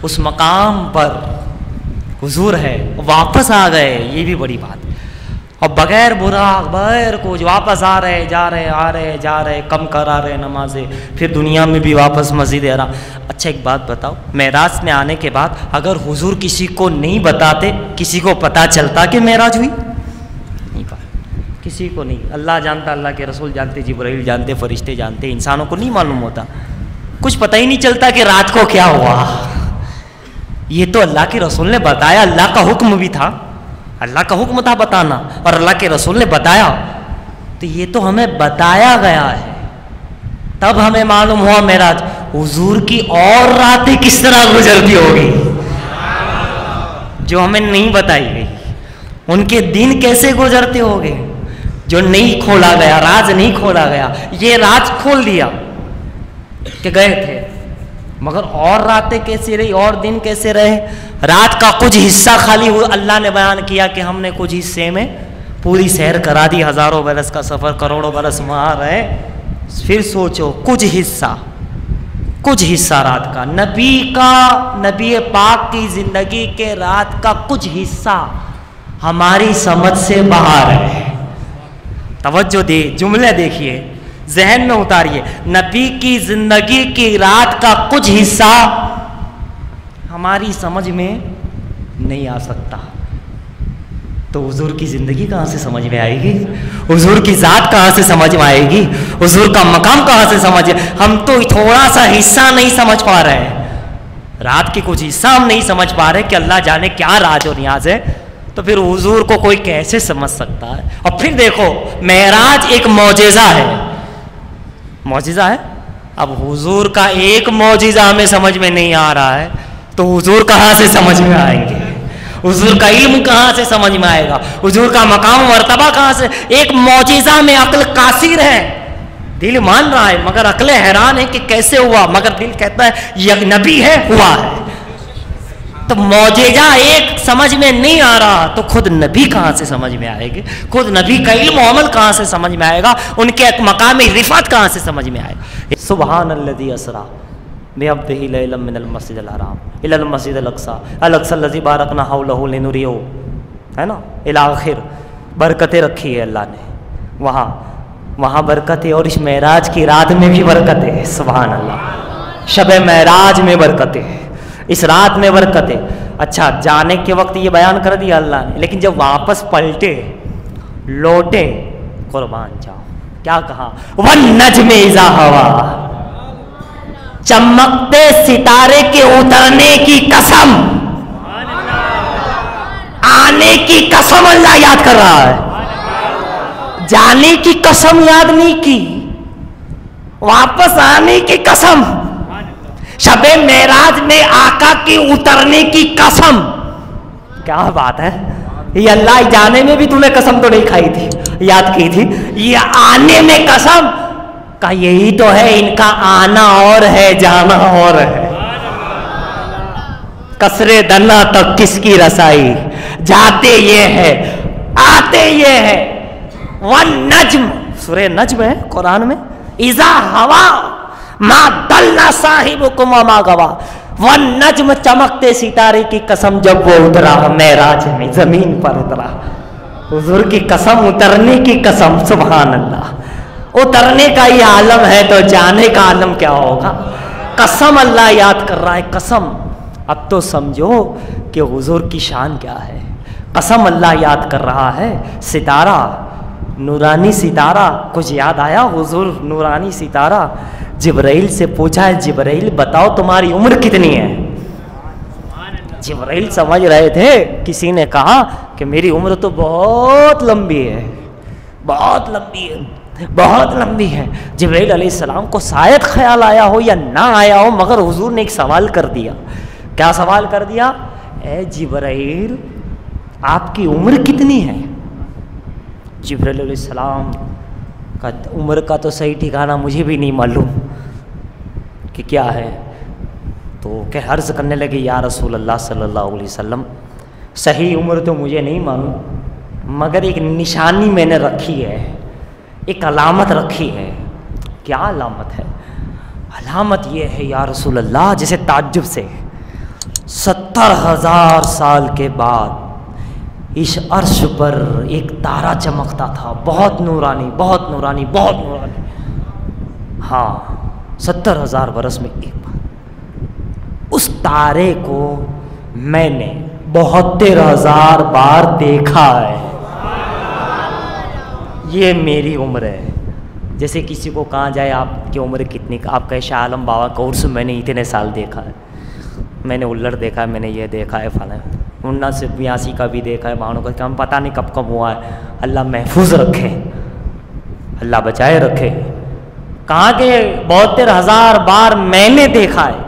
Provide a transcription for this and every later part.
اس مقام پر حضور ہے، واپس آ گئے، یہ بھی بڑی بات ہے۔ اور بغیر براق بغیر کچھ واپس آ رہے جا رہے کم کرا رہے نمازیں، پھر دنیا میں بھی واپس مسجد حرام۔ اچھا ایک بات بتاؤ، معراج میں آنے کے بعد اگر حضور کسی کو نہیں بتاتے، کسی کو پتہ چلتا کہ معراج ہوئی؟ نہیں پتا، کسی کو نہیں۔ اللہ جانتا، اللہ کے رسول جانتے، جبرائیل جانتے، فرشتے جانتے، انسانوں کو نہیں معلوم ہوتا، کچھ پتہ ہی نہیں چلتا کہ رات کو کیا ہوا۔ یہ تو اللہ کے رسول نے بتایا، اللہ کا حکم بھی تھا، اللہ کا حکم تھا بتانا، اور اللہ کے رسول نے بتایا، تو یہ تو ہمیں بتایا گیا ہے، تب ہمیں معلوم ہوا معراج۔ حضور کی اور راتیں کس طرح گزرتی ہوگی جو ہمیں نہیں بتائی گئی، ان کے دن کیسے گزرتے ہوگے جو نہیں کھولا گیا، راز نہیں کھولا گیا۔ یہ راز کھول دیا کہ گئے تھے، مگر اور راتیں کیسے رہی، اور دن کیسے رہے؟ رات کا کچھ حصہ خالی اللہ نے بیان کیا کہ ہم نے کچھ حصے میں پوری سیر کرا دی، ہزاروں برس کا سفر، کروڑوں برس وہاں رہے۔ پھر سوچو کچھ حصہ رات کا، نبی پاک کی زندگی کے رات کا کچھ حصہ ہماری سمجھ سے باہر ہے۔ توجہ دے، جملے دیکھیے، ذہن میں اتاریے، نبی کی زندگی کی رات کا کچھ حصہ ہماری سمجھ میں نہیں آ سکتا، تو حضور کی زندگی کہاں سے سمجھ میں آئے گی؟ حضور کی ذات کہاں سے سمجھ میں آئے گی؟ حضور کا مقام کہاں سے سمجھ؟ ہم تو تھوڑا سا حصہ نہیں سمجھ پا رہے ہیں، رات کی کچھ حصہ ہم نہیں سمجھ پا رہے کہ اللہ جانے کیا راز و نیاز ہے، تو پھر حضور کو کوئی کیسے سمجھ سکتا ہے؟ اور پھر دیکھو، معراج ایک معجزہ ہے، معجزہ ہے۔ اب حضور کا ایک معجزہ ہمیں سمجھ میں نہیں آ رہا ہے، تو حضور کہاں سے سمجھ میں آئیں گے؟ حضور کا علم کہاں سے سمجھ میں آئے گا؟ حضور کا مقام و مرتبہ کہاں سے؟ ایک معجزہ میں عقل قاصر ہے، دل مان رہا ہے مگر عقل حیران ہے کہ کیسے ہوا، مگر دل کہتا ہے یہ نبی ہے، ہوا ہے۔ تو معجزہ ایک سمجھ میں نہیں آ رہا، تو خود نبی کہاں سے سمجھ میں آئے گی؟ خود نبی کا علم و عمل کہاں سے سمجھ میں آئے گا؟ ان کے مقام رفعت کہاں سے سمجھ میں آئے گا؟ سبحان الذی اسریٰ بعبدہ لیلا من المسجد الحرام الی المسجد الاقصی الذی بارکنا حولہ لنریہ، ہے نا، الی آخر۔ برکتیں رکھی ہے اللہ نے وہاں برکت ہے، اور اس معراج کی رات میں بھی برکت ہے، سبحان اللہ۔ شب معراج میں برکت ہے، اس رات میں برکت ہے۔ اچھا، جانے کے وقت یہ بیان کر دیا اللہ نے، لیکن جب واپس پلٹے، لوٹے، قربان جاؤ، کیا کہا؟ وَالنَّجْمِ إِذَا هَوَىٰ، چمکتے ستارے کے اترنے کی قسم، آنے کی قسم اللہ یاد کر رہا ہے، جانے کی قسم یاد نہیں کی، واپس آنے کی قسم، شب معراج میں آقا کی اترنے کی قسم۔ کیا بات ہے، یہ اللہ جانے میں بھی تم نے قسم تو نہیں کھائی تھی، یاد کی تھی، یہ آنے میں قسم کا، یہی تو ہے ان کا آنا اور ہے، جانا اور ہے۔ کسرے دنا تک کس کی رسائی، جاتے یہ ہے آتے یہ ہے۔ والنجم، سورہ نجم ہے قرآن میں، اذا ہوا ما ضل صاحبکم وما غوی، والنجم، چمکتے ستارے کی قسم جب وہ اترا معراج میں، زمین پر اترا، حضور کی قسم، اترنے کی قسم، سبحان اللہ۔ اترنے کا یہ عالم ہے تو جانے کا عالم کیا ہوگا؟ قسم اللہ یاد کر رہا ہے، قسم۔ اب تو سمجھو کہ حضور کی شان کیا ہے، قسم اللہ یاد کر رہا ہے۔ ستارہ، نورانی ستارہ، کچھ یاد آیا؟ حضور نورانی ستارہ، جبرائیل سے پوچھا ہے، جبرائیل بتاؤ تمہاری عمر کتنی ہے؟ جبرائیل سمجھ رہے تھے، کسی نے کہا کہ میری عمر تو بہت لمبی ہے، بہت لمبی ہے، بہت لمبی ہے۔ جبرائیل علیہ السلام کو شاید خیال آیا ہو یا نہ آیا ہو، مگر حضور نے ایک سوال کر دیا۔ کیا سوال کر دیا؟ اے جبرائیل، آپ کی عمر کتنی ہے؟ جبرائیل علیہ السلام کا عمر کا تو صحیح ٹھکانہ مجھے بھی نہیں معلوم کہ کیا ہے، تو کہ عرض کرنے لگے یا رسول اللہ صلی اللہ علیہ وسلم، صحیح عمر تو مجھے نہیں معلوم، مگر ایک نشانی میں نے رکھی ہے، ایک علامت رکھی ہے۔ کیا علامت ہے؟ علامت یہ ہے یا رسول اللہ، جیسے تعجب سے، 70,000 سال کے بعد اس عرش پر ایک تارا چمکتا تھا، بہت نورانی، بہت نورانی، بہت نورانی. ہاں 70,000 برس میں ایک بار. اس تارے کو میں نے 72,000 بار دیکھا ہے. یہ میری عمر ہے. جیسے کسی کو کہا جائے آپ کی عمر کتنی، آپ کہے شاہ عالم بابا کا عرس میں نے اتنے سال دیکھا ہے، میں نے الڑ دیکھا ہے، میں نے یہ دیکھا ہے، فلاں 1982 کا بھی دیکھا ہے، بہانوں کا ہم پتہ نہیں کب کب ہوا ہے. اللہ محفوظ رکھے، اللہ بچائے رکھے. کہاں کہ 72,000 بار میں نے دیکھا ہے.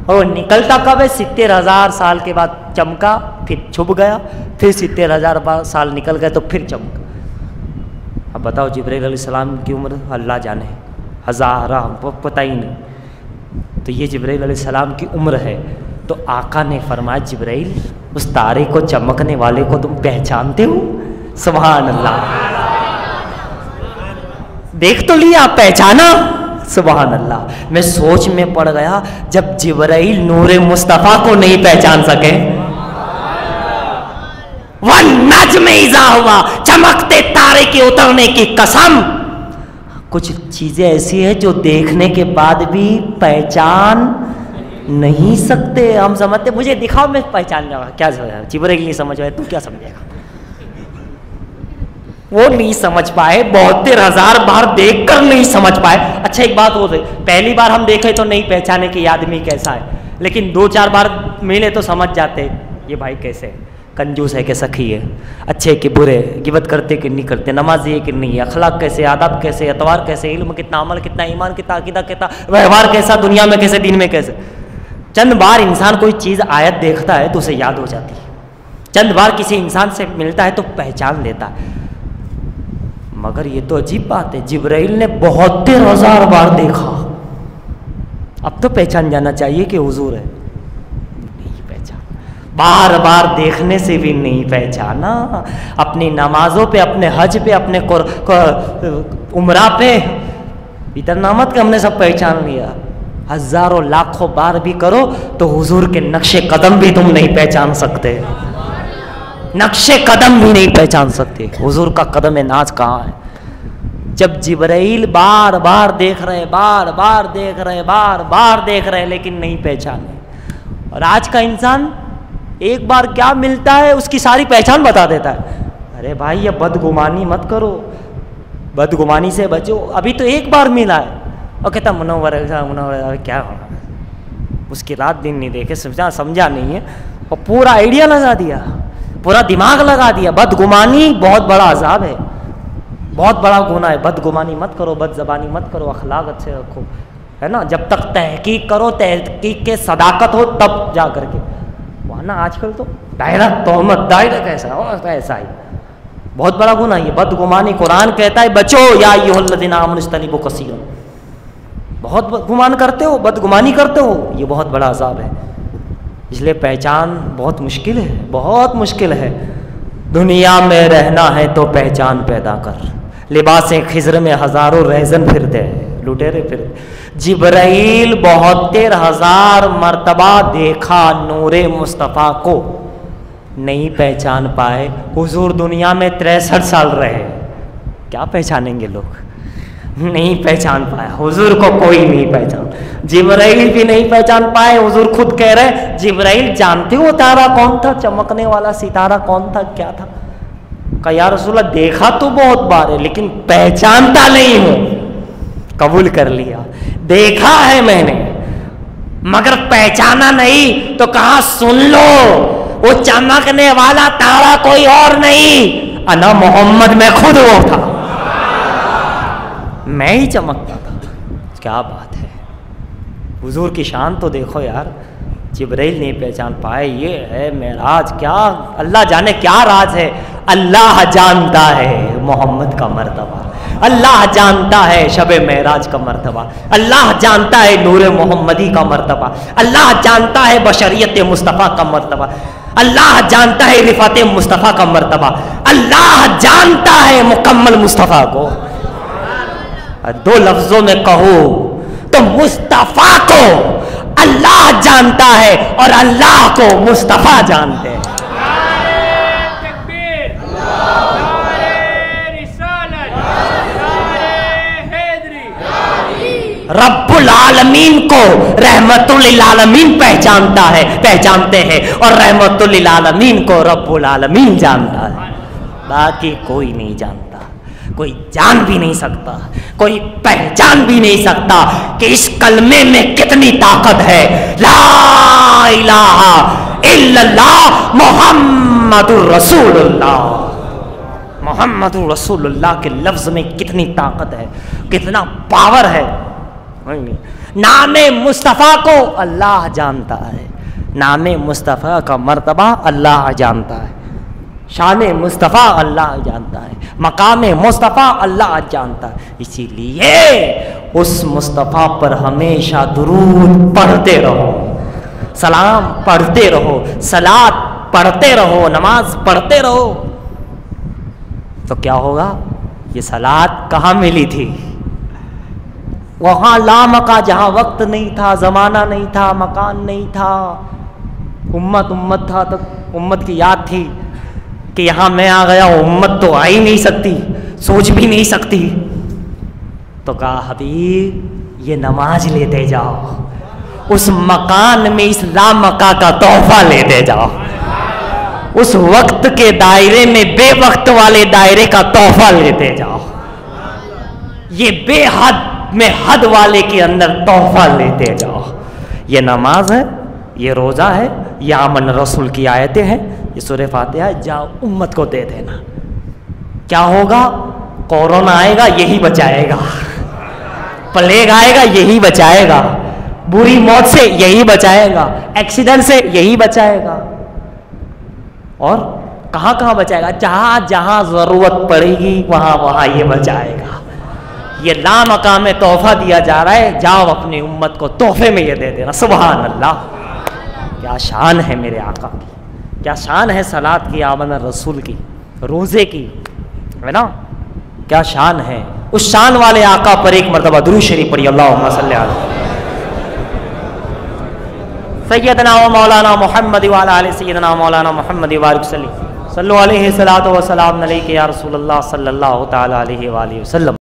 اور نکلتا کب ہے؟ 70,000 سال کے بعد چمکا، پھر چھپ گیا، پھر 70,000 سال نکل گئے تو پھر چمکا. اب بتاؤ جبرائیل علیہ السلام کی عمر اللہ جانے، ہزارہ پتہ ہی نہیں. تو یہ جبرائیل علیہ السلام کی عمر ہے. تو آقا نے فرمایا جبرائیل اس تارے کو چمکنے والے کو تم پہچانتے ہو؟ سبحان اللہ. دیکھ تو لیا، پہچانا؟ سبحان اللہ. میں سوچ میں پڑ گیا، جب جبرائیل نور مصطفیٰ کو نہیں پہچان سکے، وَالنَّجْمِ اِذَا ہوا، چمکتے تارے کے اترنے کی قسم. کچھ چیزیں ایسی ہیں جو دیکھنے کے بعد بھی پہچان نہیں سکتے. ہم سمجھتے مجھے دکھاؤ میں پہچان جاؤں گا. کیا جبرائیل نہیں سمجھ پائے تو کیا سمجھے گا؟ وہ نہیں سمجھ پائے، 72,000 بار دیکھ کر نہیں سمجھ پائے. اچھا ایک بات ہو گئی، پہلی بار ہم دیکھے تو نہیں پہچانے کہ یہ آدمی کیسا ہے، لیکن 2-4 بار ملے تو سمجھ جاتے یہ بھائی کیسے ہے، کنجوس ہے کہ سخی ہے، اچھے کہ برے، غیبت کرتے کہ نہیں کرتے، نمازی ہے کہ نہیں ہے، اخلاق کیسے، آداب کیسے، اعتبار کیسے، علم کتنا، عمل کتنا، ایمان کتنا، عقیدہ کتنا، ویوہار کیسا، دنیا میں کیسے، دین میں کیسے. چند بار انسان کوئی چیز آیت دیکھتا ہے تو اسے یاد ہو جاتی ہے، چند بار کسی انسان سے ملتا ہے تو پہچان لیتا ہے. مگر یہ تو عجیب بات ہے، جبرائیل نے 72,000 بار دیکھا. اب تو پہچان جانا چاہیے کہ حضور ہے. نہیں پہچان، بار بار دیکھنے سے بھی نہیں پہچانا. اپنی نمازوں پہ، اپنے حج پہ، اپنے عمرہ پہ اتنا مت کہ ہم نے سب پہچان لیا. ہزاروں لاکھوں بار بھی کرو تو حضور کے نقش قدم بھی تم نہیں پہچان سکتے، نقش قدم بھی نہیں پہچان سکتے. حضور کا قدم ناز کہاں ہے؟ جب جبرائیل بار بار دیکھ رہے، بار بار دیکھ رہے، بار بار دیکھ رہے، لیکن نہیں پہچانے. اور آج کا انسان ایک بار کیا ملتا ہے اس کی ساری پہچان بتا دیتا ہے. ارے بھائی یہ بدگمانی مت کرو، بدگمانی سے بچو، ابھی تو ایک بار ملا ہے. اور کہتا منور کیا ہونا، اس کی رات دن نہیں دیکھے، سمجھا نہیں ہے، اور پورا آئیڈیا لگا دیا، پورا دماغ لگا دیا. بدگمانی بہت بڑا عذاب ہے، بہت بڑا گناہ ہے. بدگمانی مت کرو، بد زبانی مت کرو، اخلاق اچھے رکھو، ہے نا. جب تک تحقیق کرو، تحقیق کے صداقت ہو تب جا کر کے. ورنہ آج کل تو ڈائریکٹ تہمت، ڈائریکٹ ایسا ایسا ہی بہت بڑا گناہ ہے بدگمانی. قرآن کہتا ہے بچو، یا ایھا الذین آمنوا اجتنبوا کثیرا. بہت گمان کرتے ہو، بدگمانی کرتے ہو، یہ بہت بڑا عذاب ہے. اس لیے پہچان بہت مشکل ہے، بہت مشکل ہے. دنیا میں رہنا ہے تو پہچان پیدا کر. لباس خضر میں ہزاروں ریزن پھرتے ہیں، لٹیرے پھرتے. جبرائیل 72,000 مرتبہ دیکھا نور مصطفیٰ کو، نہیں پہچان پائے. حضور دنیا میں 63 سال رہے، کیا پہچانیں گے لوگ؟ نہیں پہچان پایا حضور کو، کوئی نہیں پہچان. جبرائیل بھی نہیں پہچان پائے. حضور خود کہہ رہے جبرائیل جانتے ہو تارا کون تھا، چمکنے والا ستارہ کون تھا، کیا تھا؟ کہا یا رسول اللہ دیکھا تو بہت بار ہے لیکن پہچانتا نہیں ہوں. قبول کر لیا، دیکھا ہے میں نے مگر پہچانا نہیں. تو کہا سن لو، وہ چمکنے والا تارا کوئی اور نہیں، انا محمد، میں خود وہ تھا، میں ہی چمکتا تھا. کیا بات ہے، حضور کی شان تو دیکھو یار. جبرائیل نہیں پہچان پائے، یہ ہے معراج. کیا اللہ جانے کیا راز ہے. اللہ جانتا ہے محمد کا مرتبہ، اللہ جانتا ہے شب معراج کا مرتبہ، اللہ جانتا ہے نور محمدی کا مرتبہ، اللہ جانتا ہے بشریت مصطفیٰ کا مرتبہ، اللہ جانتا ہے رفعت مصطفیٰ کا مرتبہ، اللہ جانتا ہے مکمل مصطفیٰ کو. دو لفظوں میں کہو تو مصطفیٰ کو اللہ جانتا ہے اور اللہ کو مصطفیٰ جانتے ہیں. رب العالمین کو رحمت للعالمین پہچانتے ہیں اور رحمت للعالمین کو رب العالمین جانتا ہے. باقی کوئی نہیں جانتا, کوئی جان بھی نہیں سکتا, کوئی پہچان بھی نہیں سکتا کہ اس کلمے میں کتنی طاقت ہے. لا الہ الا اللہ محمد رسول اللہ. محمد رسول اللہ کے لفظ میں کتنی طاقت ہے, کتنا پاور ہے. نام مصطفیٰ کو اللہ جانتا ہے, نام مصطفیٰ کا مرتبہ اللہ جانتا ہے, شان مصطفیٰ اللہ جانتا ہے, مقام مصطفیٰ اللہ جانتا ہے. اسی لیے اس مصطفیٰ پر ہمیشہ درود پڑھتے رہو, سلام پڑھتے رہو, صلات پڑھتے رہو, نماز پڑھتے رہو. تو کیا ہوگا؟ یہ صلات کہاں ملی تھی؟ وہاں لامکا, جہاں وقت نہیں تھا, زمانہ نہیں تھا, مکان نہیں تھا, امت تھا, تو امت کی یاد تھی کہ یہاں میں آ گیا ہوں, امت تو آ ہی نہیں سکتی, سوچ بھی نہیں سکتی. تو کہا حبیب یہ نماز لیتے جاؤ, اس مکان میں اس لامکا کا تحفہ لیتے جاؤ, اس وقت کے دائرے میں بے وقت والے دائرے کا تحفہ لیتے جاؤ. یہ بے حد میں حد والے کے اندر تحفہ لیتے جاؤ. یہ نماز ہے, یہ روزہ ہے, یہ آمن رسول کی آیتیں ہیں, یہ سورہ فاتحہ ہے. جاؤ امت کو دے دینا. کیا ہوگا؟ کورونا آئے گا یہی بچائے گا, پلیگ آئے گا یہی بچائے گا, بری موت سے یہی بچائے گا, ایکسیڈنٹ سے یہی بچائے گا. اور کہاں کہاں بچائے گا؟ جہاں جہاں ضرورت پڑے گی وہاں وہاں یہ بچائے گا. یہ لامقام میں تحفہ دیا جا رہا ہے, جاؤ اپنی امت کو تحفے میں یہ دے دینا. سبحان اللہ, کیا شان ہے میرے آقا کی, کیا شان ہے صلات کی, آمن رسول کی, روزے کی, ہے نا, کیا شان ہے. اس شان والے آقا پر ایک مرتبہ درود شریف پڑھی. اللہم صلی علی سیدنا و مولانا محمد وعلی آل سیدنا مولانا محمد وبارک وسلم. صلو علیہ الصلوۃ والسلام علیک یا رسول اللہ صلی اللہ تعالی علیہ وآلہ وسلم.